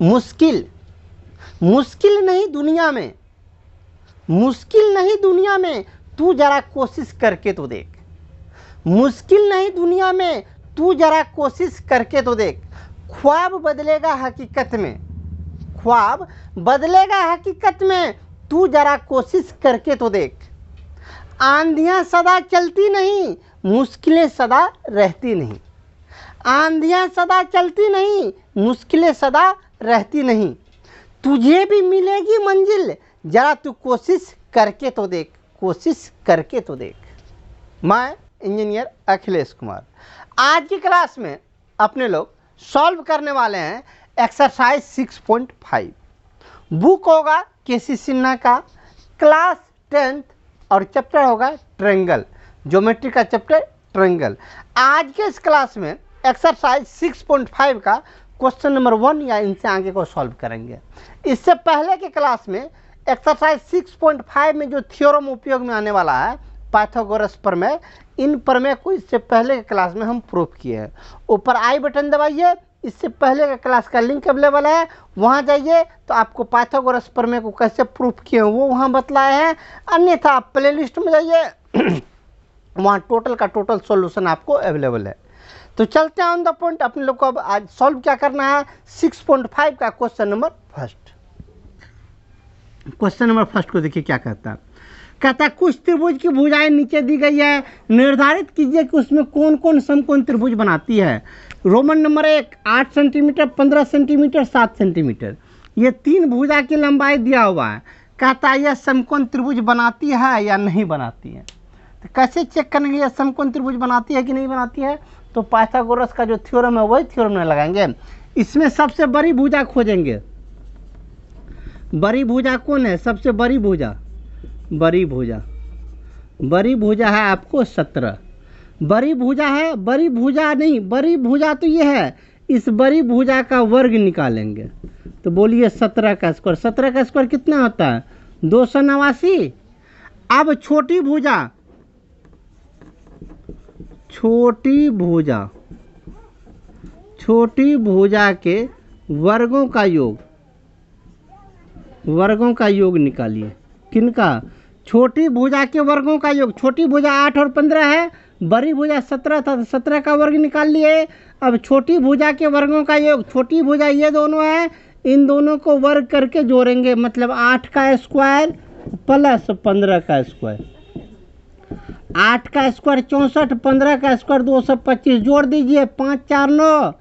मुश्किल, मुश्किल नहीं दुनिया में, मुश्किल नहीं दुनिया में, तू जरा कोशिश करके तो देख। मुश्किल नहीं दुनिया में, तू जरा कोशिश करके तो देख। ख्वाब बदलेगा हकीकत में, ख्वाब बदलेगा हकीकत में, तू जरा कोशिश करके तो देख। आंधियां सदा चलती नहीं, मुश्किलें सदा रहती नहीं। आंधियां सदा चलती नहीं, मुश्किलें सदा रहती नहीं। तुझे भी मिलेगी मंजिल, जरा तू कोशिश करके तो देख, कोशिश करके तो देख। मैं इंजीनियर अखिलेश कुमार। आज की क्लास में अपने लोग सॉल्व करने वाले हैं एक्सरसाइज 6.5। बुक होगा केसी सिन्हा का, क्लास 10th, और चैप्टर होगा ट्रायंगल, ज्योमेट्री का चैप्टर ट्रायंगल। आज के इस क्लास में एक्सरसाइज 6.5 का क्वेश्चन नंबर 1 या इनसे आगे को सॉल्व करेंगे। इससे पहले के क्लास में एक्सरसाइज 6.5 में जो थ्योरम उपयोग में आने वाला है, पाइथागोरस प्रमेय, इन प्रमेय को इससे पहले के क्लास में हम प्रूफ किए हैं। ऊपर आई बटन दबाइए, इससे पहले का क्लास का लिंक अवेलेबल है, वहाँ जाइए तो आपको पाइथागोरस प्रमेय को कैसे प्रूफ किए हैं वो वहाँ बतलाए हैं। अन्यथा आप प्लेलिस्ट में जाइए, वहाँ टोटल का टोटल सॉल्यूशन आपको अवेलेबल है। तो चलते हैं ऑन द पॉइंट। अपने लोग को अब आज सॉल्व क्या करना है, 6.5 का question number first. Question number first को देखिए क्या कहता है। कहता है कुछ त्रिभुज की भुजाएं नीचे दी गई है, निर्धारित कीजिए कि उसमें कौन कौन समकोण त्रिभुज बनाती है। Roman number 1 8 centimetre, 15 centimetre, 7 centimetre, ये 3 भुजा की लंबाई दिया हुआ है। कहता है यह समकोण त्रिभुज बनाती है या नहीं बनाती है। तो कैसे चेक करेंगे यह समकोण त्रिभुज बनाती है कि नहीं बनाती है। तो पाइथागोरस का जो थ्योरम है वही थ्योरम में लगाएंगे। इसमें सबसे बड़ी भुजा खोजेंगे। बड़ी भुजा कौन है, सबसे बड़ी भुजा, बड़ी भुजा, बड़ी भुजा है आपको 17। बड़ी भुजा है, बड़ी भुजा नहीं, बड़ी भुजा तो ये है, इस बड़ी भुजा का वर्ग निकालेंगे। तो बोलिए 17 का स्क्वायर, 17 का स्क्वायर कितना होता है 289। अब छोटी भुजा, छोटी भुजा, छोटी भुजा के वर्गों का योग, वर्गों का योग निकालिए। किनका, छोटी भुजा के वर्गों का योग। छोटी भुजा 8 और 15 है, बड़ी भुजा 17 था, तो 17 का वर्ग निकाल लिए। अब छोटी भुजा के वर्गों का योग, छोटी भुजा ये दोनों है, इन दोनों को वर्ग करके जोड़ेंगे, मतलब 8 का स्क्वायर प्लस 15 का स्क्वायर। 8 का स्क्वायर 64, 15 का स्क्वायर 225, जोड़ दीजिए 5 4 9,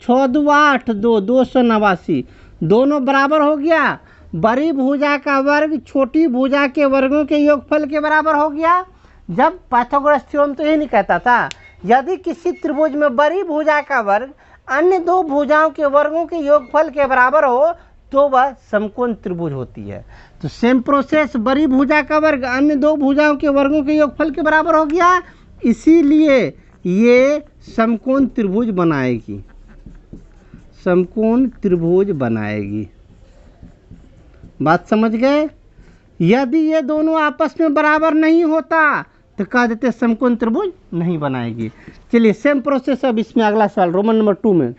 6 2 8, 2 289, दोनों बराबर हो गया। बड़ी भुजा का वर्ग छोटी भुजा के वर्गों के योगफल के बराबर हो गया। जब पाइथागोरस थ्योरम तो यही नहीं कहता था, यदि किसी त्रिभुज में बड़ी भुजा का वर्ग अन्य दो भुजाओं के वर्गों के योगफल के बराबर हो तो वह समकोण त्रिभुज होती है। तो सेम प्रोसेस, बड़ी भुजा का वर्ग अन्य दो भुजाओं के वर्गों के योगफल के बराबर हो गया, इसीलिए ये समकोण त्रिभुज बनाएगी, समकोण त्रिभुज बनाएगी। बात समझ गए। यदि ये दोनों आपस में बराबर नहीं होता तो कह देते समकोण त्रिभुज नहीं बनाएगी। चलिए सेम प्रोसेस। अब इसमें अगला सवाल रोमन नंबर 2 में,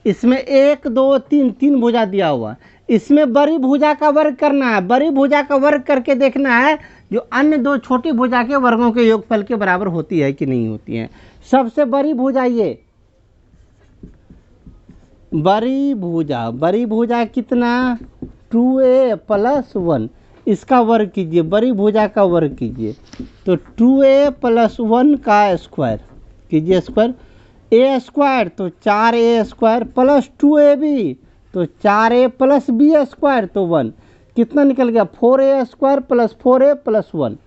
इसमें 1 2 3 3 भुजा दिया हुआ, इसमें बड़ी भुजा का वर्ग करना है। बड़ी भुजा का वर्ग करके देखना है जो अन्य दो छोटी भुजा के वर्गों के योगफल के बराबर होती है कि नहीं होती है। सबसे बड़ी भुजा ये बड़ी भुजा, बड़ी भुजा कितना 2a + 1, इसका वर्ग कीजिए, बड़ी भुजा का वर्ग कीजिए। तो 2a + 1 का स्क्वायर कीजिए, स्क्वायर a स्क्वायर तो 4a स्क्वायर प्लस 2ab तो 4a + b स्क्वायर तो 1, कितना निकल गया 4a स्क्वायर + 4a + 1।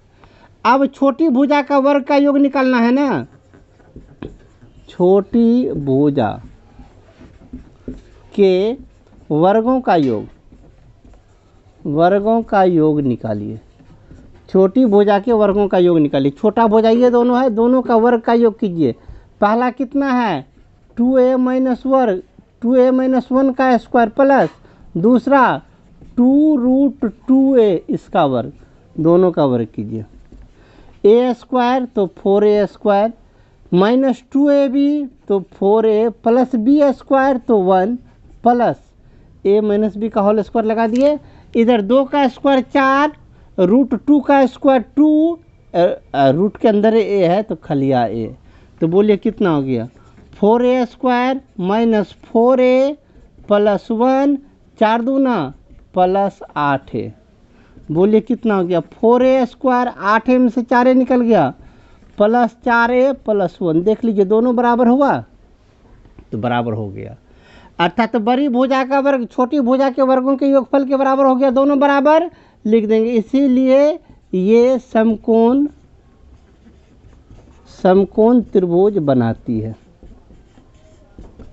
अब छोटी भुजा का वर्ग का योग निकालना है ना। छोटी भुजा के वर्गों का योग, वर्गों का योग निकालिए। छोटी भुजा के वर्गों का योग निकालिए। छोटा भुजा ये दोनों है, दोनों का वर्ग का योग कीजिए। पहला कितना है 2a - वर्ग, 2a - 1 का स्क्वायर प्लस दूसरा 2√2a इसका वर्ग, दोनों का वर्ग कीजिए। a स्क्वायर तो 4a स्क्वायर -2ab तो 4a प्लस b स्क्वायर तो 1 प्लस a माइनस बी का होल स्क्वायर लगा दिए, इधर 2 का स्क्वायर 4, √2 का स्क्वायर 2, रूट के अंदर a है तो खलिया a, तो बोलिए कितना हो गया 4a² माइनस 4a प्लस 1, 4 दूना प्लस 8a, बोलिए कितना हो गया 4a², 8a में से 4a निकल गया, प्लस 4a प्लस 1, देख लीजिए दोनों बराबर हुआ तो बराबर हो गया, अर्थात तो बड़ी भुजा का वर्ग छोटी भुजा के वर्गों के योगफल के बराबर हो गया, दोनों बराबर लिख देंगे, इसीलिए ये समकोण त्रिभुज बनाती है।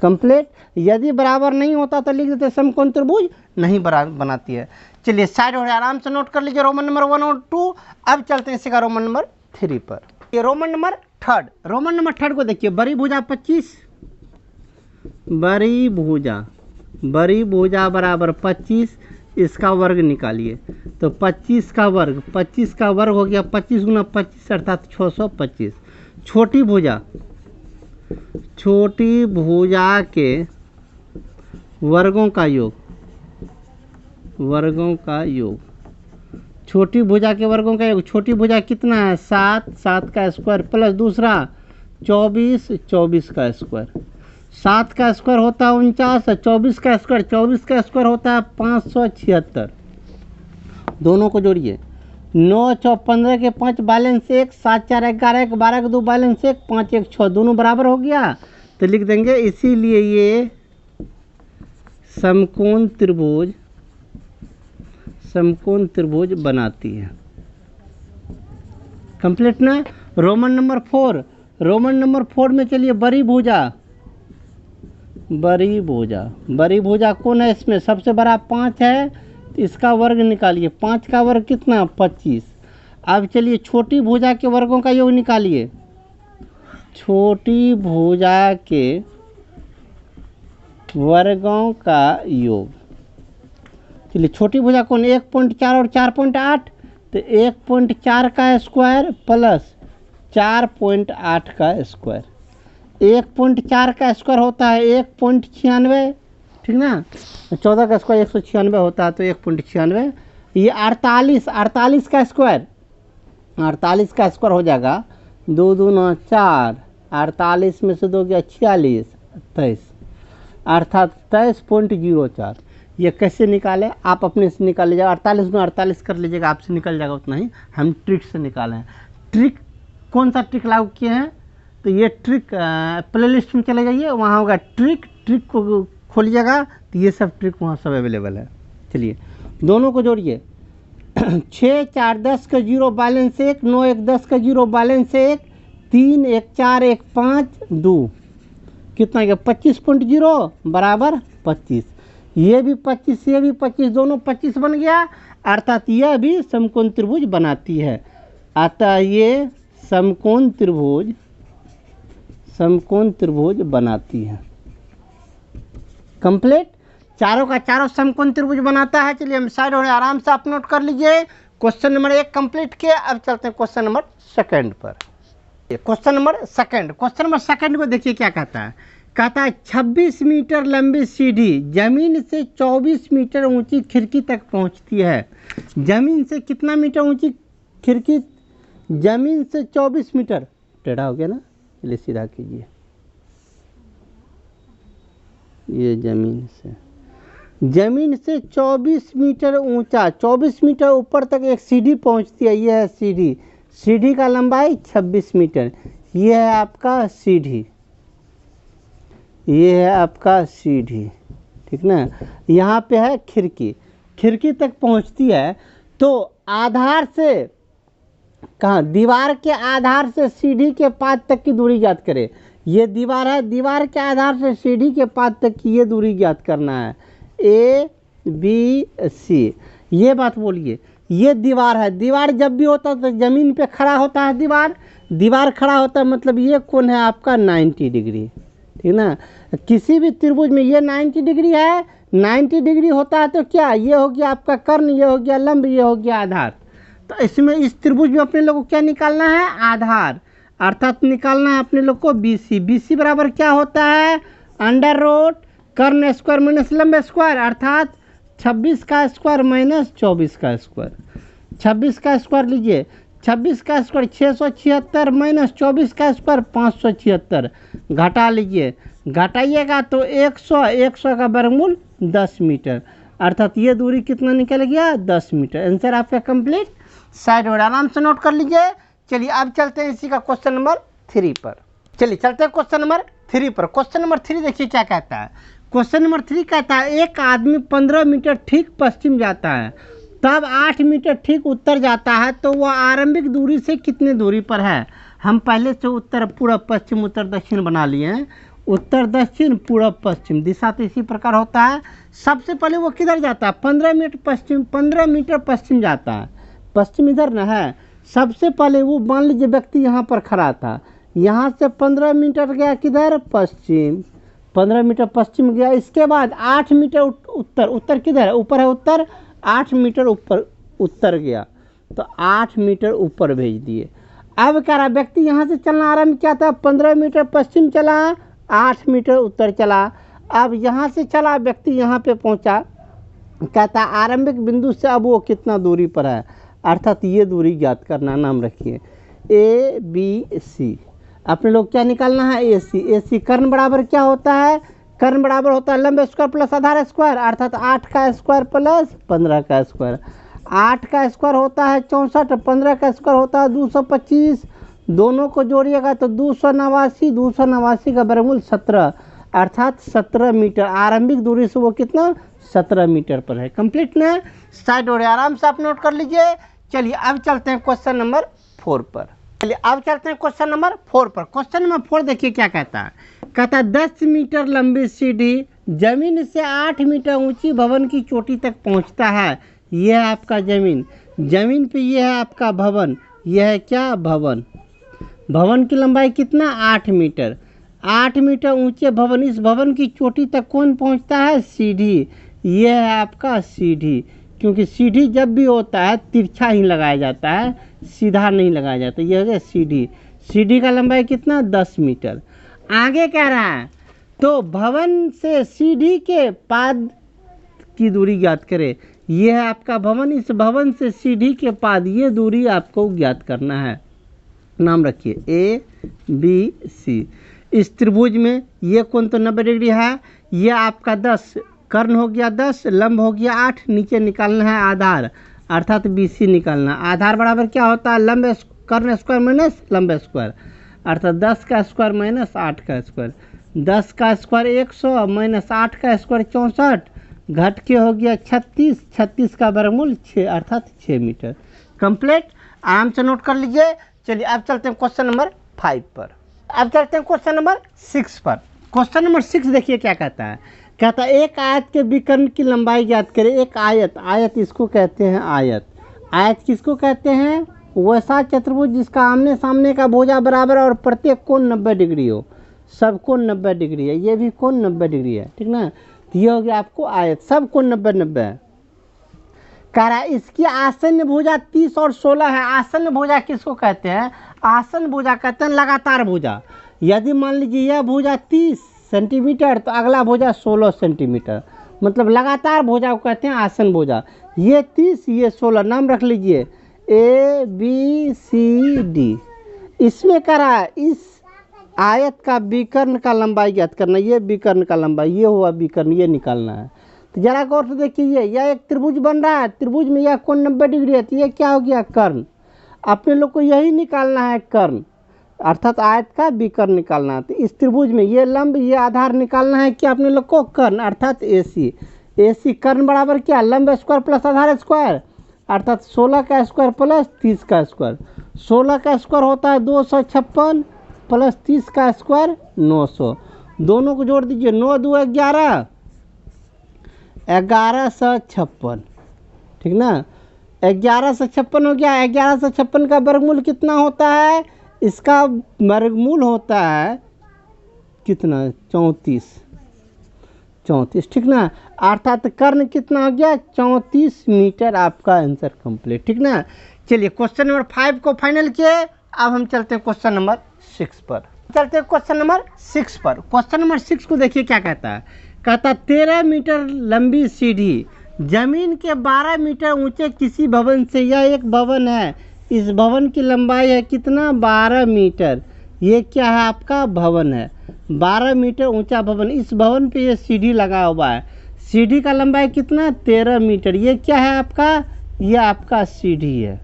कंप्लीट। यदि बराबर नहीं होता तो लिख देते समकोण त्रिभुज नहीं बनाती है। चलिए साइड और आराम से नोट कर लीजिए रोमन नंबर 1 और 2। अब चलते हैं इसी का रोमन नंबर 3 पर। ये रोमन नंबर 3, रोमन नंबर 3 को देखिए, बड़ी भुजा 25, बड़ी भुजा बराबर 25, इसका वर्ग निकालिए, तो 25 का वर्ग हो गया 25 गुना 25 अर्थात 625। छोटी भुजा के वर्गों का योग, छोटी भुजा के वर्गों का योग, छोटी भुजा कितना है 7, 7 का स्क्वायर प्लस दूसरा 24, 24 का स्क्वायर, 7 का स्क्वायर होता है 49, 24 का स्क्वायर होता है 576। दोनों को जोड़िए, 9 × 15 के 5 बैलेंस 1, 7 × 4 11 1 12 के 2 बैलेंस 1 5 1 6, दोनों बराबर हो गया तो लिख देंगे इसीलिए ये समकोण त्रिभुज बनाती है। कंप्लीट ना। रोमन नंबर 4 में चलिए, बड़ी भुजा कौन है इसमें सबसे बड़ा 5 है, तो इसका वर्ग निकालिए, 5 का वर्ग कितना 25। अब चलिए छोटी भुजा के वर्गों का योग निकालिए, छोटी भुजा के वर्गों का योग, चलिए छोटी भुजा कौन 1.4 और 4.8, तो 1.4 का स्क्वायर प्लस 4.8 का स्क्वायर, 1.4 का स्क्वायर होता है 1.96, ठीक ना, 14 का स्क्वायर 196 होता है तो 1.96, ये 48 का स्क्वायर हो जाएगा 2 दूना 4, 48 में से 2 गया 46, 23 अर्थात 23.04। ये कैसे निकाले आप अपने से निकाल लीजिएगा, 48 में 48 कर लीजिएगा, आपसे निकल जाएगा उतना ही, हम ट्रिक से निकाले हैं। ट्रिक कौन सा ट्रिक लागू किए हैं, तो ये ट्रिक प्लेलिस्ट में चले जाइए, वहाँ होगा ट्रिक को खोलिएगा तो ये सब ट्रिक वहाँ सब अवेलेबल है। चलिए दोनों को जोड़िए, 6 4 10 का 0 बैलेंस 1, 9 1 10 का 0 बैलेंस 1, 3 1 4 1 5 2, कितना गया 25.0 बराबर 25, ये भी 25 दोनों 25 बन गया, अर्थात यह भी समकोण त्रिभुज बनाती है। अतः ये समकोण त्रिभुज बनाती है। कंप्लीट। चारों का चारों समकोण त्रिभुज बनाता है। चलिए हम साइड और आराम से आप नोट कर लीजिए। क्वेश्चन नंबर 1 कंप्लीट किए। अब चलते हैं क्वेश्चन नंबर 2 पर। क्वेश्चन नंबर 2 को देखिए क्या कहता है। 26 मीटर लंबी सीढ़ी जमीन से 24 मीटर ऊंची खिड़की तक पहुंचती है। जमीन से कितना मीटर ऊंची खिड़की? जमीन से 24 मीटर। टेढ़ा हो गया ना, चलिए सीधा कीजिए। ये जमीन से 24 मीटर ऊंचा, 24 मीटर ऊपर तक एक सीढ़ी पहुंचती है। यह है सीढ़ी। सीढ़ी का लंबाई 26 मीटर। यह है आपका सीढ़ी। ये है आपका सीढ़ी, ठीक ना। यहाँ पे है खिड़की। खिड़की तक पहुँचती है तो आधार से कहाँ? दीवार के आधार से सीढ़ी के पात तक की दूरी ज्ञात करें। ये दीवार है, दीवार के आधार से सीढ़ी के पात तक की ये दूरी ज्ञात करना है। ABC ये बात बोलिए। ये दीवार है। दीवार जब भी होता है तो ज़मीन पे खड़ा होता है। दीवार खड़ा होता है, मतलब ये कोण है आपका 90 डिग्री, ठीक ना। किसी भी त्रिभुज में ये 90 डिग्री है। 90 डिग्री होता है तो क्या? ये हो गया आपका कर्ण, ये हो गया लंब, ये हो गया आधार। तो इसमें इस त्रिभुज में अपने लोग को क्या निकालना है? आधार। अर्थात निकालना है अपने लोग को BC। BC बराबर क्या होता है? अंडर रूट कर्ण स्क्वायर माइनस लंब स्क्वायर अर्थात 26 का स्क्वायर माइनस 24 का स्क्वायर। 26 का स्क्वायर लीजिए, 26 का स्क्वायर 676 माइनस 24 का स्क्वायर 576, घटा लीजिए, घटाइएगा तो 100 का वर्गमूल 10 मीटर अर्थात ये दूरी कितना निकल गया 10 मीटर। आंसर आपका कंप्लीट। साइड और आराम से नोट कर लीजिए। चलिए अब चलते हैं इसी का क्वेश्चन नंबर 3 पर। चलिए चलते हैं क्वेश्चन नंबर 3 पर। क्वेश्चन नंबर 3 देखिए क्या कहता है। क्वेश्चन नंबर 3 कहता है एक आदमी 15 मीटर ठीक पश्चिम जाता है, तब 8 मीटर ठीक उत्तर जाता है, तो वह आरंभिक दूरी से कितने दूरी पर है। हम पहले से उत्तर पूर्व पश्चिम उत्तर दक्षिण बना लिए हैं। उत्तर दक्षिण पूर्व पश्चिम दिशा तो इसी प्रकार होता है। सबसे पहले वो किधर जाता है 15 मीटर पश्चिम जाता है। पश्चिम इधर न है। सबसे पहले वो मान लीजिए व्यक्ति यहाँ पर खड़ा था, यहाँ से 15 मीटर गया किधर पश्चिम, 15 मीटर पश्चिम गया। इसके बाद 8 मीटर उत्तर किधर है ऊपर है उत्तर, 8 मीटर ऊपर उत्तर गया तो 8 मीटर ऊपर भेज दिए। अब कह रहा व्यक्ति यहाँ से चलना आरंभ किया था, 15 मीटर पश्चिम चला, 8 मीटर उत्तर चला। अब यहाँ से चला व्यक्ति यहाँ पे पहुँचा, कहता आरंभिक बिंदु से अब वो कितना दूरी पर है अर्थात ये दूरी ज्ञात करना। नाम रखिए ABC। अपने लोग क्या निकालना है AC। कर्ण बराबर क्या होता है, कर्ण बराबर होता है लंब स्क्वायर प्लस आधार स्क्वायर अर्थात 8 का स्क्वायर प्लस 15 का स्क्वायर। 8 का स्क्वायर होता है 64, 15 का स्क्वायर होता है 225, दोनों को जोड़िएगा तो 289 का वर्गमूल 17 अर्थात 17 मीटर। आरंभिक दूरी से वो कितना 17 मीटर पर है। कंप्लीट ना। साइड और आराम से आप नोट कर लीजिए। चलिए अब चलते हैं क्वेश्चन नंबर 4 पर। चलिए अब चलते हैं क्वेश्चन नंबर 4 पर। क्वेश्चन नंबर 4 देखिए क्या कहता है। कहता है 10 मीटर लंबी सीढ़ी जमीन से 8 मीटर ऊंची भवन की चोटी तक पहुंचता है। यह है आपका जमीन पे यह है आपका भवन, यह है क्या भवन। भवन की लंबाई कितना 8 मीटर। 8 मीटर ऊंचे भवन, इस भवन की चोटी तक कौन पहुंचता है सीढ़ी। यह है आपका सीढ़ी, क्योंकि सीढ़ी जब भी होता है तिरछा ही लगाया जाता है, सीधा नहीं लगाया जाता। यह है सीढ़ी। सीढ़ी का लंबाई कितना 10 मीटर। आगे कह रहा है तो भवन से सीढ़ी के पाद की दूरी ज्ञात करें। यह है आपका भवन, इस भवन से सीढ़ी के पाद ये दूरी आपको ज्ञात करना है। नाम रखिए ABC। इस त्रिभुज में ये कोण तो 90 डिग्री है। ये आपका 10 कर्ण हो गया, 10 लंब हो गया 8, नीचे निकालना है आधार अर्थात BC निकालना। आधार बराबर क्या होता है लंब कर्ण स्क्वायर माइनस लंब स्क्वायर अर्थात 10 का स्क्वायर माइनस 8 का स्क्वायर। 10 का स्क्वायर 100 माइनस 8 का स्क्वायर 64, घट के हो गया 36, 36 का वर्गमूल 6 अर्थात 6 मीटर। कंप्लीट। आराम से नोट कर लीजिए। चलिए अब चलते हैं क्वेश्चन नंबर 5 पर। अब चलते हैं क्वेश्चन नंबर 6 पर। क्वेश्चन नंबर 6 देखिए क्या कहता है। कहता है एक आयत के विकर्ण की लंबाई ज्ञात करें। एक आयत इसको कहते हैं आयत। आयत किसको कहते हैं वैसा चतुर्भुज जिसका आमने सामने का भुजा बराबर और प्रत्येक कोण 90 डिग्री हो। सब कोण 90 डिग्री है, ये भी कोण 90 डिग्री है, ठीक ना। तो ये हो गया आपको आयत, सब कोण 90 है। कह रहा है इसकी आसन्न भुजा 30 और 16 है। आसन्न भुजा किसको कहते हैं, आसन्न भुजा कहते हैं लगातार भुजा। यदि मान लीजिए यह भुजा 30 सेंटीमीटर तो अगला भुजा 16 सेंटीमीटर, मतलब लगातार भुजा को कहते हैं आसन्न भुजा। ये 30 ये 16, नाम रख लीजिए ABCD। इसमें कह रहा है इस आयत का विकर्ण का लंबाई ज्ञात करना। ये विकर्ण का लंबाई, ये हुआ विकर्ण, ये निकालना है। तो जरा गौर से देखिए, यह एक त्रिभुज बन रहा है, त्रिभुज में यह कोण 90 डिग्री है, तो ये क्या हो गया कर्ण। अपने लोग को यही निकालना है कर्ण अर्थात आयत का विकर्ण निकालना है। तो इस त्रिभुज में ये लंब ये आधार निकालना है कि अपने लोग को कर्ण अर्थात AC कर्ण बराबर क्या लंब स्क्वायर प्लस आधार स्क्वायर अर्थात 16 का स्क्वायर प्लस 30 का स्क्वायर। 16 का स्क्वायर होता है 256 प्लस 30 का स्क्वायर 900। दोनों को जोड़ दीजिए, 9 2 11, 1156, ठीक ना। 1156 हो गया। 1156 का वर्गमूल कितना होता है, इसका वर्गमूल होता है कितना 34, ठीक ना। अर्थात कर्ण कितना हो गया 34 मीटर। आपका आंसर कंप्लीट, ठीक ना। चलिए क्वेश्चन नंबर 5 को फाइनल किए। अब हम चलते हैं क्वेश्चन नंबर 6 पर। चलते हैं क्वेश्चन नंबर 6 पर। क्वेश्चन नंबर 6 को देखिए क्या कहता है। कहता 13 मीटर लंबी सीढ़ी जमीन के 12 मीटर ऊंचे किसी भवन से, यह एक भवन है, इस भवन की लंबाई है कितना 12 मीटर, ये क्या है आपका भवन है, 12 मीटर ऊंचा भवन, इस भवन पे ये सीढ़ी लगा हुआ है, सीढ़ी का लंबाई कितना 13 मीटर, ये क्या है आपका, ये आपका सीढ़ी है,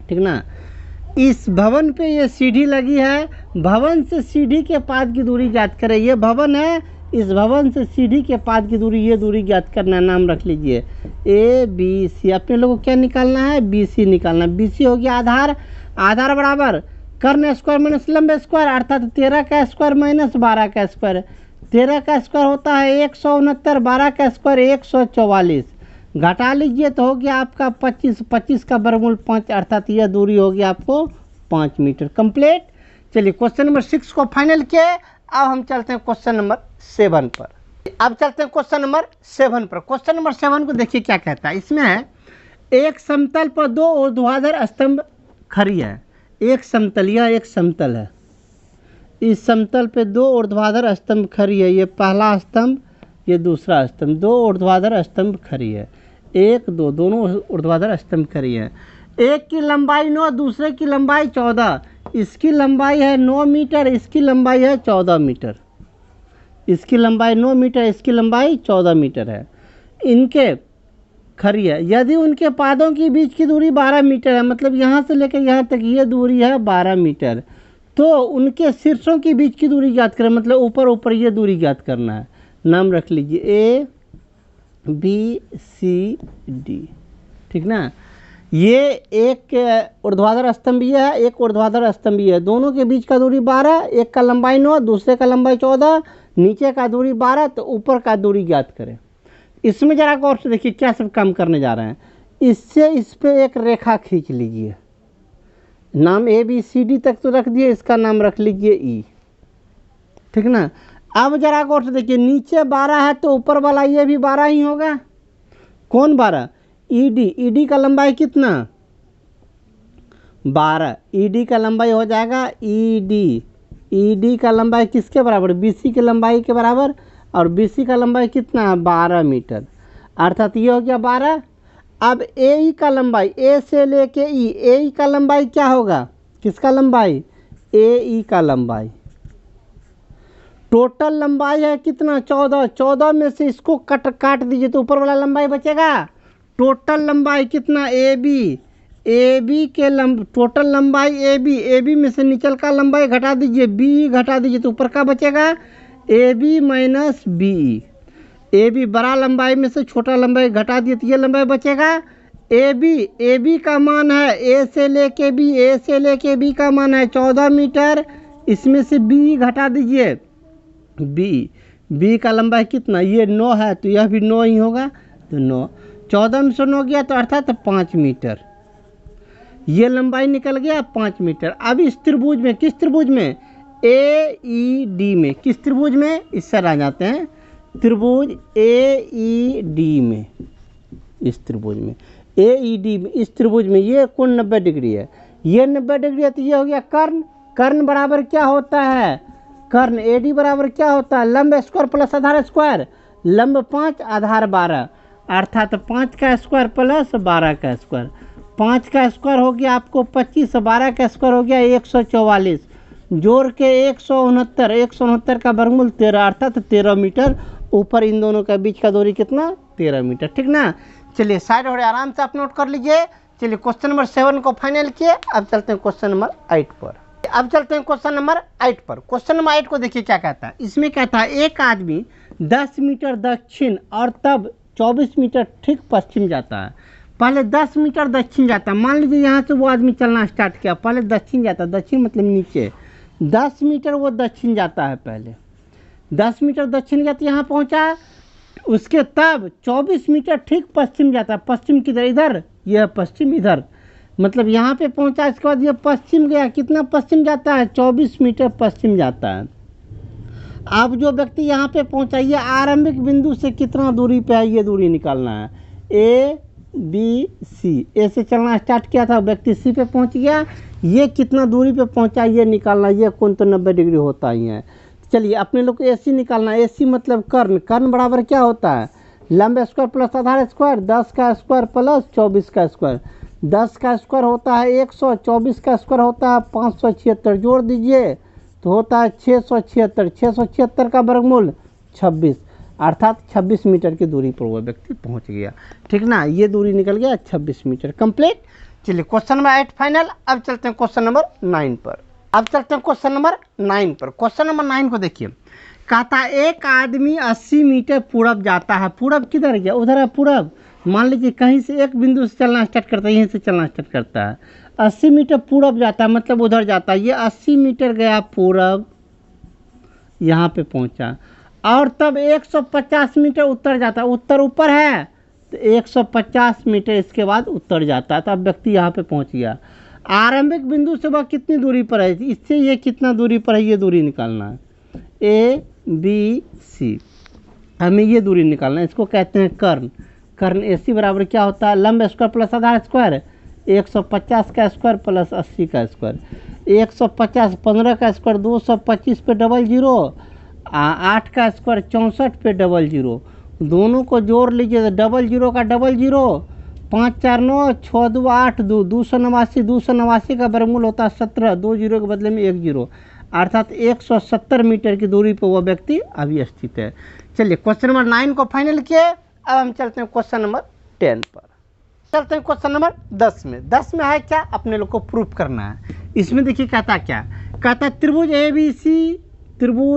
ठीक ना। इस भवन पे ये सीढ़ी लगी है, भवन से सीढ़ी के पाद की दूरी ज्ञात करें, ये भवन है, इस भवन से सीढ़ी के पाद की दूरी, ये दूरी ज्ञात करना, नाम रख लीजिए ए बी सी। अपने लोगों को क्या निकालना है, बी सी निकालना, बी सी हो गया आधार, आधार बराबर कर्ण स्क्वायर माइनस लंब स्क्वायर, अर्थात 13 का स्क्वायर माइनस 12 का स्क्वायर, 13 का स्क्वायर होता है 169, 12 का स्क्वायर 144, घटा लीजिए तो हो गया आपका 25, 25 का वर्गमूल 5, अर्थात यह दूरी होगी आपको 5 मीटर। कंप्लीट। चलिए क्वेश्चन नंबर 6 को फाइनल किए। अब हम चलते हैं क्वेश्चन नंबर 7 पर। अब चलते हैं क्वेश्चन नंबर 7 पर। क्वेश्चन नंबर 7 को देखिए क्या कहता है। इसमें है एक समतल पर 2 ऊर्ध्वाधर स्तंभ खड़ी है, एक समतल, यह एक समतल है, इस समतल पे 2 ऊर्ध्वाधर स्तंभ खड़ी है, ये पहला स्तंभ, ये दूसरा स्तंभ, 2 ऊर्ध्वाधर स्तंभ खड़ी है, 1 2 दोनों ऊर्ध्वाधर स्तंभ खड़ी है। एक की लंबाई 9, दूसरे की लंबाई 14, इसकी लंबाई है 9 मीटर, इसकी लंबाई है 14 मीटर, इसकी लंबाई 9 मीटर, इसकी लंबाई 14 मीटर है, इनके खड़ी है। यदि उनके पादों के बीच की दूरी 12 मीटर है, मतलब यहाँ से लेकर यहाँ तक ये दूरी है 12 मीटर, तो उनके शीर्षों के बीच की दूरी ज्ञात करें, मतलब ऊपर ऊपर ये दूरी ज्ञात करना है। नाम रख लीजिए ए बी सी डी, ठीक ना। ये एक ऊर्ध्वाधर स्तंभ ये है, एक ऊर्ध्वाधर स्तंभ ये है, दोनों के बीच का दूरी 12, एक का लंबाई 9, दूसरे का लंबाई 14, नीचे का दूरी 12, तो ऊपर का दूरी ज्ञात करें। इसमें जरा गौर से देखिए क्या सब काम करने जा रहे हैं। इससे इस पे एक रेखा खींच लीजिए, नाम ए बी सी डी तक तो रख दिए, इसका नाम रख लीजिए ई, ठीक ना। अब जरा गौर से देखिए नीचे 12 है तो ऊपर वाला ये भी 12 ही होगा। कौन 12, ईडी, ईडी का लंबाई कितना 12, ईडी का लंबाई हो जाएगा ईडी, ईडी का लंबाई किसके बराबर, बीसी की लंबाई के बराबर, और बीसी का लंबाई कितना है 12 मीटर, अर्थात ये हो गया 12। अब ए ई का लंबाई, ए से लेके ई, ए ई का लंबाई क्या होगा, किसका लंबाई, ए ई का लंबाई, टोटल लंबाई है कितना 14, 14 में से इसको काट दीजिए तो ऊपर वाला लंबाई बचेगा। टोटल लंबाई कितना ए बी के टोटल लंबाई ए बी में से निचल का लंबाई घटा दीजिए, बी घटा दीजिए तो ऊपर का बचेगा A B minus B, A B बड़ा लंबाई में से छोटा लंबाई घटा दिए तो ये लंबाई बचेगा ए बी का मान है ए से लेके बी, ए से लेके बी का मान है 14 मीटर, इसमें से बी घटा दीजिए, बी का लंबाई कितना, ये 9 है तो यह भी 9 ही होगा, तो 9, 14 में से 9 गया तो अर्थात 5 मीटर, ये लंबाई निकल गया 5 मीटर। अब इस त्रिभुज में, किस त्रिभुज में, ए ई डी में, किस त्रिभुज में, इस सर आ जाते हैं त्रिभुज ए ई डी में, इस त्रिभुज में ए ई डी में, इस त्रिभुज में ये कोण 90 डिग्री है, ये 90 डिग्री है तो ये हो गया कर्ण, कर्ण बराबर क्या होता है, कर्ण ए डी बराबर क्या होता है, लंब स्क्वायर प्लस आधार स्क्वायर, लंब 5 आधार 12, अर्थात 5 का स्क्वायर प्लस 12 का स्क्वायर, 5 का स्क्वायर हो गया आपको 25, 12 का स्क्वायर हो गया 144, जोड़ के 169, 169 का वर्गमूल 13, अर्थात 13 मीटर, ऊपर इन दोनों के बीच का दूरी कितना 13 मीटर, ठीक ना। चलिए साइड हो आराम से आप नोट कर लीजिए। चलिए क्वेश्चन नंबर 7 को फाइनल किए। अब चलते हैं क्वेश्चन नंबर 8 पर। अब चलते हैं क्वेश्चन नंबर 8 पर। क्वेश्चन नंबर 8 को देखिए क्या कहता है। इसमें कहता है एक आदमी 10 मीटर दक्षिण और तब 24 मीटर ठीक पश्चिम जाता है। पहले 10 मीटर दक्षिण जाता है, मान लीजिए यहाँ से वो आदमी चलना स्टार्ट किया, पहले दक्षिण जाता है, दक्षिण मतलब नीचे 10 मीटर वो दक्षिण जाता है, पहले 10 मीटर दक्षिण गया तो यहाँ पहुँचा, उसके तब 24 मीटर ठीक पश्चिम जाता है, पश्चिम किधर, इधर, यह पश्चिम इधर, मतलब यहाँ पे पहुँचा, इसके बाद ये पश्चिम गया, कितना पश्चिम जाता है 24 मीटर पश्चिम जाता है। अब जो व्यक्ति यहाँ पे पहुँचा, ये आरंभिक बिंदु से कितना दूरी पे है, ये दूरी निकालना है, ए बी सी, ए से चलना स्टार्ट किया था, व्यक्ति सी पे पहुँच गया, ये कितना दूरी पे पहुँचा ये निकालना, ये कोण तो 90 डिग्री होता ही है। चलिए अपने लोग को AC निकालना है। AC मतलब कर्ण, कर्ण बराबर क्या होता है, लंब स्क्वायर प्लस आधार स्क्वायर, 10 का स्क्वायर प्लस 24 का स्क्वायर। 10 का स्क्वायर होता है 100, 24 का स्क्वायर होता है 576, जोड़ दीजिए तो होता है 676। 676 का वर्गमूल 26, अर्थात 26 मीटर की दूरी पर वह व्यक्ति पहुंच गया। ठीक ना, ये दूरी निकल गया 26 मीटर, कंप्लीट। चलिए क्वेश्चन नंबर 8 फाइनल। अब चलते हैं क्वेश्चन नंबर 9 पर। अब चलते हैं क्वेश्चन नंबर 9 पर। क्वेश्चन नंबर 9 को देखिए, कहता एक आदमी 80 मीटर पूरब जाता है। पूरब किधर गया, उधर है पूरब। मान लीजिए कहीं से एक बिंदु से चलना स्टार्ट करता है, यहीं से चलना स्टार्ट करता है, 80 मीटर पूरब जाता है मतलब उधर जाता है। ये 80 मीटर गया पूरब, यहाँ पे पहुँचा, और तब 150 मीटर उत्तर जाता है। उत्तर ऊपर है तो 150 मीटर इसके बाद उत्तर जाता है, तब व्यक्ति यहाँ पे पहुँच गया। आरंभिक बिंदु से वह कितनी दूरी पर है, इससे ये कितना दूरी पर है, ये दूरी निकालना है। ABC, हमें ये दूरी निकालना है, इसको कहते हैं कर्ण। कर्ण AC बराबर क्या होता है, लंब स्क्वायर प्लस आधार स्क्वायर, 150 का स्क्वायर प्लस 80 का स्क्वायर। 150 15 का स्क्वायर 225 पे डबल जीरो, 8 का स्क्वायर 64 पे डबल जीरो। दोनों को जोड़ लीजिए तो डबल जीरो का डबल जीरो, 5 4 9 6 2 8 2, 289। 289 का वर्गमूल होता है 17, 2 जीरो के बदले में 1 जीरो, अर्थात 170 मीटर की दूरी पर वह व्यक्ति अभी स्थित है। चलिए क्वेश्चन नंबर 9 को फाइनल किए। अब हम चलते हैं क्वेश्चन नंबर 10 पर। चलते हैं क्वेश्चन नंबर 10 में। 10 में है क्या, अपने लोग को प्रूफ करना है। इसमें देखिए कहता क्या, कहता त्रिभुज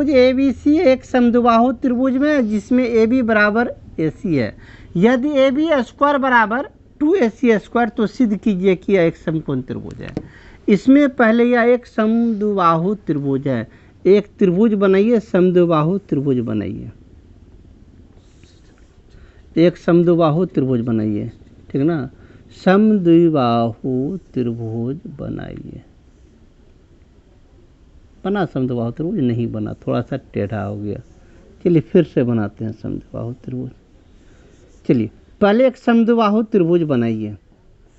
ABC एक समद्विबाहु त्रिभुज में जिसमें AB बराबर AC है। यदि AB स्क्वायर बराबर 2AC स्क्वायर तो सिद्ध कीजिए कि यह एक समकोण त्रिभुज है। इसमें पहले यह एक समद्विबाहु त्रिभुज है, एक त्रिभुज बनाइए, समद्विबाहु त्रिभुज बनाइए, एक समद्विबाहु त्रिभुज बनाइए, ठीक ना, समद्विबाहु त्रिभुज बनाइए। बना समद्विबाहु त्रिभुज, नहीं बना, थोड़ा सा टेढ़ा हो गया। चलिए फिर से बनाते हैं समद्विबाहु त्रिभुज। चलिए पहले एक समद्विबाहु त्रिभुज बनाइए,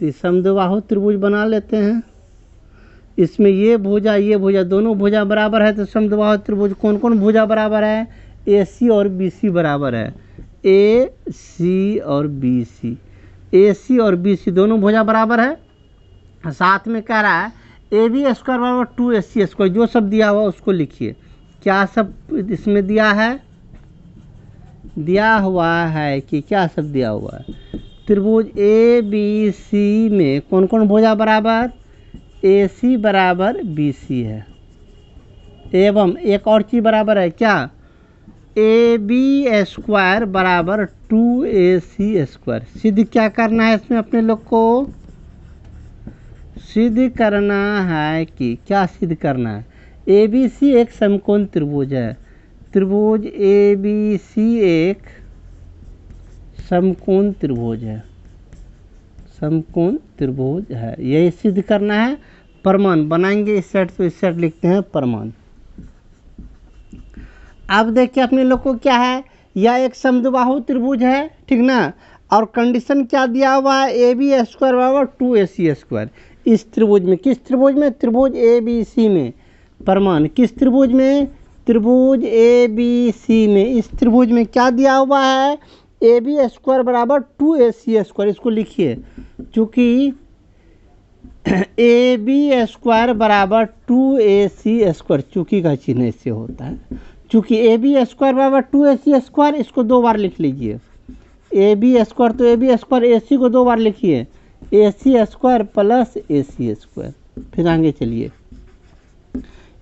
तो समद्विबाहु त्रिभुज बना लेते हैं। इसमें ये भुजा दोनों भुजा बराबर है, तो समद्विबाहु त्रिभुज कौन कौन भुजा बराबर है, AC और BC बराबर है। AC और BC, AC और BC दोनों भुजा बराबर है। साथ में कह रहा है AB स्क्वायर बराबर 2AC स्क्वायर, जो सब दिया हुआ उसको लिखिए। क्या सब इसमें दिया है, दिया हुआ है कि क्या सब दिया हुआ है। त्रिभुज ABC में कौन कौन भुजा बराबर, AC बराबर BC है, एवं एक और चीज़ बराबर है क्या, AB स्क्वायर बराबर 2AC स्क्वायर। सिद्ध क्या करना है इसमें, अपने लोग को सिद्ध करना है कि क्या सिद्ध करना है, ABC एक समकोण त्रिभुज है। त्रिभुज ABC एक समकोण त्रिभुज है, समकोण त्रिभुज है, यही सिद्ध करना है। प्रमाण बनाएंगे इस सेट, तो इस सेट लिखते हैं प्रमाण। अब देखिए अपने लोग को क्या है, यह एक समद्विबाहु त्रिभुज है, ठीक ना, और कंडीशन क्या दिया हुआ है, AB स्क्वायर बराबर 2AC स्क्वायर। इस त्रिभुज में, किस त्रिभुज में, त्रिभुज ABC में। प्रमाण किस त्रिभुज में, त्रिभुज ABC में। इस त्रिभुज में क्या दिया हुआ है, AB स्क्वायर बराबर 2AC स्क्वायर, इसको लिखिए, चूँकि AB स्क्वायर बराबर 2AC स्क्वायर, चूँकि का चिन्ह इससे होता है, चूँकि AB स्क्वायर बराबर 2AC स्क्वायर, इसको 2 बार लिख लीजिए। AB स्क्वायर तो AB स्क्वायर, AC को 2 बार लिखिए, AC square plus AC square. फिर आगे चलिए,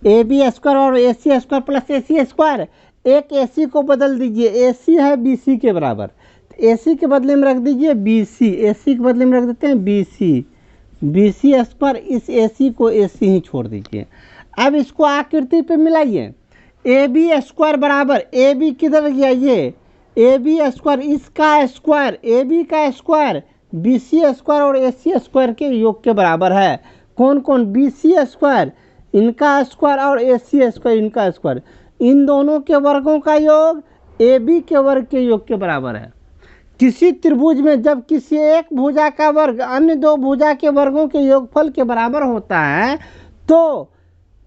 AB स्क्वायर और AC square plus AC square, एक AC को बदल दीजिए, AC है BC के बराबर, तो AC के बदले में रख दीजिए BC, AC के बदले में रख देते हैं BC स्क्वायर, इस AC को AC ही छोड़ दीजिए। अब इसको आकृति पे मिलाइए, AB स्क्वायर बराबर, AB किधर गया, ये AB स्क्वायर, इसका स्क्वायर, AB का स्क्वायर BC स्क्वायर और AC स्क्वायर के योग के बराबर है। कौन कौन, BC स्क्वायर इनका स्क्वायर और AC स्क्वायर इनका स्क्वायर, इन दोनों के वर्गों का योग AB के वर्ग के योग के बराबर है। किसी त्रिभुज में जब किसी एक भुजा का वर्ग अन्य दो भुजा के वर्गों के योगफल के बराबर होता है, तो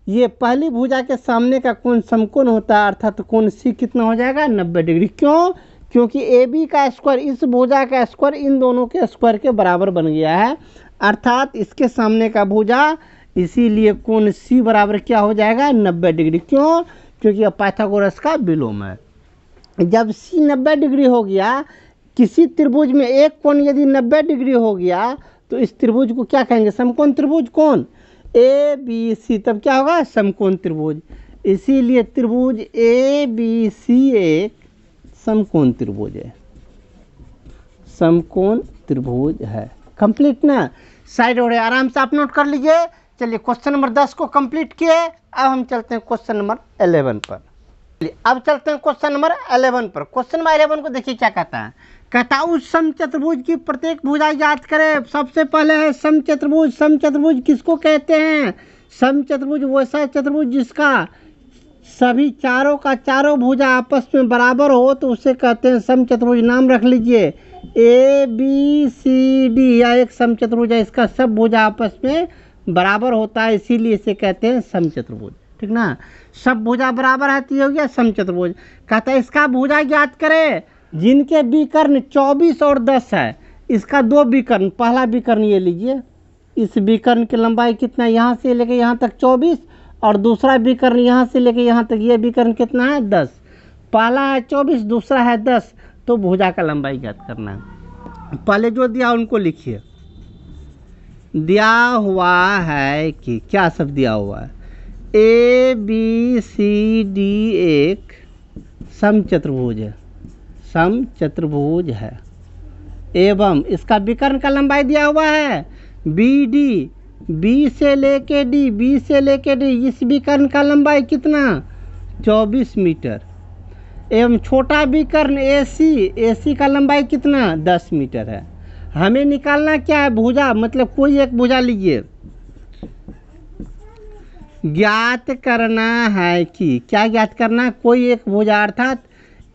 ये पहली भुजा के सामने का कोण समकोण होता है, अर्थात कोण सी कितना हो जाएगा 90 डिग्री। क्यों? क्योंकि ए बी का स्क्वायर इस भुजा का स्क्वायर इन दोनों के स्क्वायर के बराबर बन गया है, अर्थात इसके सामने का भुजा, इसीलिए कोण सी बराबर क्या हो जाएगा 90 डिग्री। क्यों? क्योंकि अब पाइथागोरस का विलोम है। जब सी 90 डिग्री हो गया, किसी त्रिभुज में एक कोण यदि 90 डिग्री हो गया तो इस त्रिभुज को क्या कहेंगे? समकोण त्रिभुज। कौन? ए बी सी, तब क्या होगा? समकोण त्रिभुज। इसीलिए त्रिभुज ए बी सी एक समकोण त्रिभुज है, समकोण त्रिभुज है। कंप्लीट ना? साइड हो रहे, आराम से आप नोट कर लीजिए। चलिए क्वेश्चन नंबर 10 को कंप्लीट किए, अब हम चलते हैं क्वेश्चन नंबर 11 पर। अब चलते हैं क्वेश्चन नंबर 11 पर। क्वेश्चन नंबर 11 को देखिए क्या कहता है। कहता है उस समचतुर्भुज की प्रत्येक भुजा ज्ञात करें। सबसे पहले है समचतुर्भुज। समचतुर्भुज किसको कहते हैं? समचतुर्भुज वैसा चतुर्भुज जिसका सभी चारों का चारों भुजा आपस में बराबर हो तो उसे कहते हैं समचतुर्भुज। नाम रख लीजिए, ए बी सी डी या एक समचतुर्भुज है, इसका सब भुजा आपस में बराबर होता है, इसीलिए इसे कहते हैं समचतुर्भुज। ठीक ना? सब भुजा बराबर है तो ये हो गया समचतुर्भुज। कहता है इसका भुजा ज्ञात करें जिनके विकर्ण 24 और 10 है। इसका दो विकर्ण, पहला विकर्ण ये लीजिए, इस विकर्ण की लंबाई कितना है? यहाँ से लेके यहाँ तक 24, और दूसरा विकर्ण यहाँ से लेके यहाँ तक, ये विकर्ण कितना है? 10। पहला है 24, दूसरा है 10, तो भुजा का लंबाई ज्ञात करना है। पहले जो दिया उनको लिखिए। दिया हुआ है कि क्या सब दिया हुआ है? ए बी सी डी एक समचतुर्भुज है, समचतुर्भुज है, एवं इसका विकर्ण का लंबाई दिया हुआ है बी डी, बी से लेके डी, बी से लेके डी, इस विकर्ण का लंबाई कितना? 24 मीटर। एवं छोटा विकर्ण ए सी का लंबाई कितना? 10 मीटर है। हमें निकालना क्या है? भुजा, मतलब कोई एक भुजा लीजिए। ज्ञात करना है कि क्या ज्ञात करना? कोई एक भुजा, अर्थात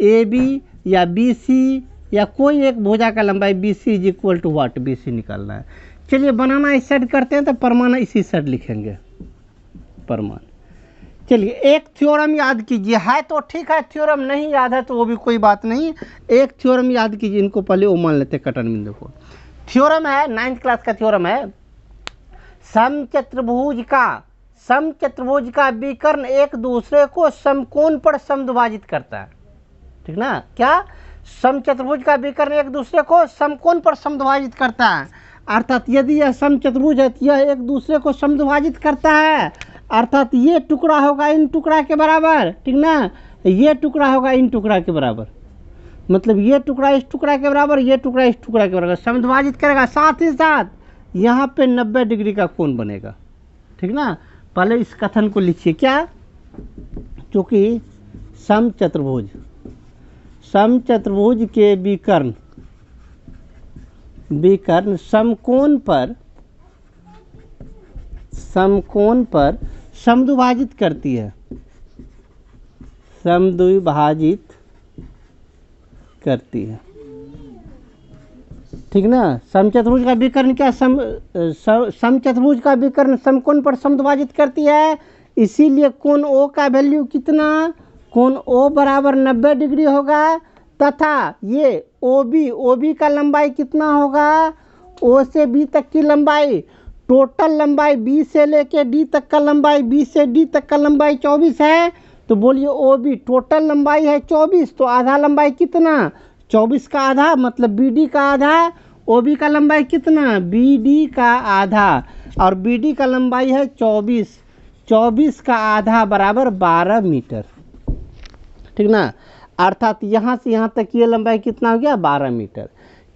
ए बी या बी सी या कोई एक भुजा का लंबाई B C is equal to what? B C निकालना है। चलिए बनाना इस साइड करते हैं तो परमाणु इसी साइड लिखेंगे, परमाणु। चलिए एक थ्योरम याद कीजिए, है तो ठीक है, थ्योरम नहीं याद है तो वो भी कोई बात नहीं। एक थ्योरम याद कीजिए, इनको पहले वो मान लेते हैं कटन बिंदु को। थ्योरम है 9th क्लास का थ्योरम है। समचतुर्भुज का विकर्ण एक दूसरे को समकोण पर समद्विभाजित करता है। ठीक ना? क्या? समचतुर्भुज का विकर्ण एक दूसरे को समकोण पर समद्विभाजित करता है, अर्थात यदि यह समचतुर्भुज है तो यह एक दूसरे को समद्विभाजित करता है, अर्थात ये टुकड़ा होगा इन टुकड़ा के बराबर। ठीक ना? ये टुकड़ा होगा इन टुकड़ा के बराबर, मतलब ये टुकड़ा इस टुकड़ा के बराबर, ये टुकड़ा इस टुकड़ा के बराबर समद्विभाजित करेगा। साथ ही साथ यहाँ पे 90 डिग्री का कोण बनेगा। ठीक ना? पहले इस कथन को लिखिए। क्या? क्योंकि समचतुर्भुज के विकर्ण समकोण पर समद्विभाजित करती है, समद्विभाजित करती है। ठीक ना? समचतुर्भुज का विकर्ण क्या? समचतुर्भुज का विकर्ण समकोण पर समद्विभाजित करती है, इसीलिए कोण ओ का वैल्यू कितना? कोण ओ बराबर 90 डिग्री होगा, तथा ये OB का लंबाई कितना होगा? O से B तक की लंबाई, टोटल लंबाई B से लेके D तक का लंबाई, B से D तक का लंबाई 24 है, तो बोलिए OB टोटल लंबाई है 24, तो आधा लंबाई कितना? 24 का आधा मतलब BD का आधा। OB का लंबाई कितना? BD का आधा, और BD का लंबाई है 24, 24 का आधा बराबर 12 मीटर। ठीक ना? अर्थात यहाँ से यहाँ तक ये लंबाई कितना हो गया? 12 मीटर।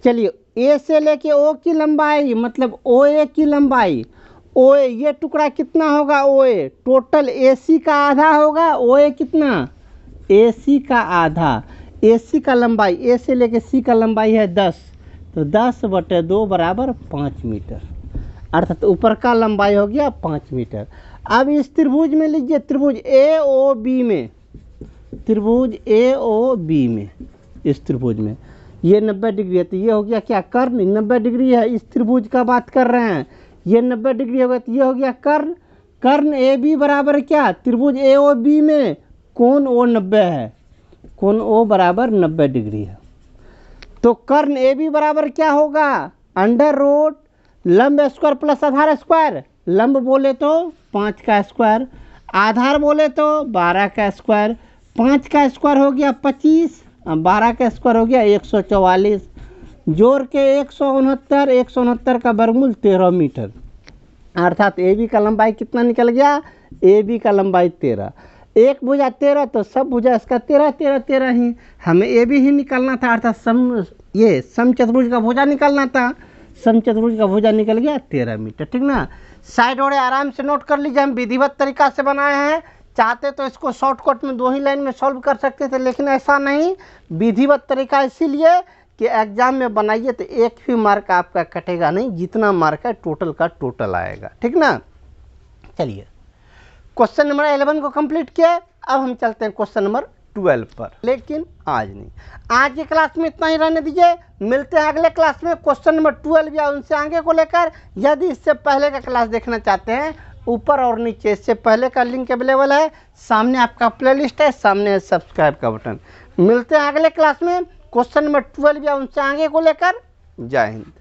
चलिए ए से लेके ओ की लंबाई, मतलब OA की लंबाई, OA ये टुकड़ा कितना होगा? OA टोटल AC का आधा होगा। OA कितना? AC का आधा। AC का लंबाई, A से लेके C का लंबाई है 10, तो 10/2 बराबर 5 मीटर, अर्थात ऊपर का लंबाई हो गया 5 मीटर। अब इस त्रिभुज में लीजिए, त्रिभुज AOB में, इस त्रिभुज में ये 90 डिग्री है, तो ये हो गया क्या? कर्ण। 90 डिग्री है, इस त्रिभुज का बात कर रहे हैं, ये 90 डिग्री होगा तो ये हो गया कर्ण, कर्ण ए बी बराबर क्या, त्रिभुज ए ओ बी में कोण ओ 90 है, कोण ओ बराबर 90 डिग्री है। तो कर्ण ए बी बराबर क्या होगा, अंडर रूट लंब स्क्वायर प्लस आधार स्क्वायर, लंब बोले तो 5 का स्क्वायर, आधार बोले तो 12 का स्क्वायर, 5 का स्क्वायर हो गया 25, 12 का स्क्वायर हो गया 144, जोड़ के 169, 169 का वर्गमूल 13 मीटर, अर्थात ए बी का लंबाई कितना निकल गया, ए बी का लंबाई 13, एक भुजा 13 तो सब भुजा इसका 13 13 13 ही, हमें ए बी ही निकालना था, अर्थात सम चतुर्भुज का भुजा निकालना था, सम चतुर्भुज का भुजा निकल गया 13 मीटर, ठीक ना। साइड और आराम से नोट कर लीजिए, हम विधिवत तरीका से बनाए हैं, चाहते तो इसको शॉर्टकट में 2 ही लाइन में सॉल्व कर सकते थे, लेकिन ऐसा नहीं, विधिवत तरीका इसीलिए कि एग्जाम में बनाइए तो एक भी मार्क आपका कटेगा नहीं, जितना मार्क है टोटल का टोटल आएगा, ठीक ना। चलिए क्वेश्चन नंबर 11 को कंप्लीट किया, अब हम चलते हैं क्वेश्चन नंबर 12 पर, लेकिन आज नहीं, आज की क्लास में इतना ही रहने दीजिए, मिलते हैं अगले क्लास में क्वेश्चन नंबर 12 या उनसे आगे को लेकर। यदि इससे पहले का क्लास देखना चाहते हैं, ऊपर और नीचे इससे पहले का लिंक अवेलेबल है, सामने आपका प्लेलिस्ट है, सामने है सब्सक्राइब का बटन। मिलते हैं अगले क्लास में क्वेश्चन नंबर 12 या उनसे आगे को लेकर। जय हिंद।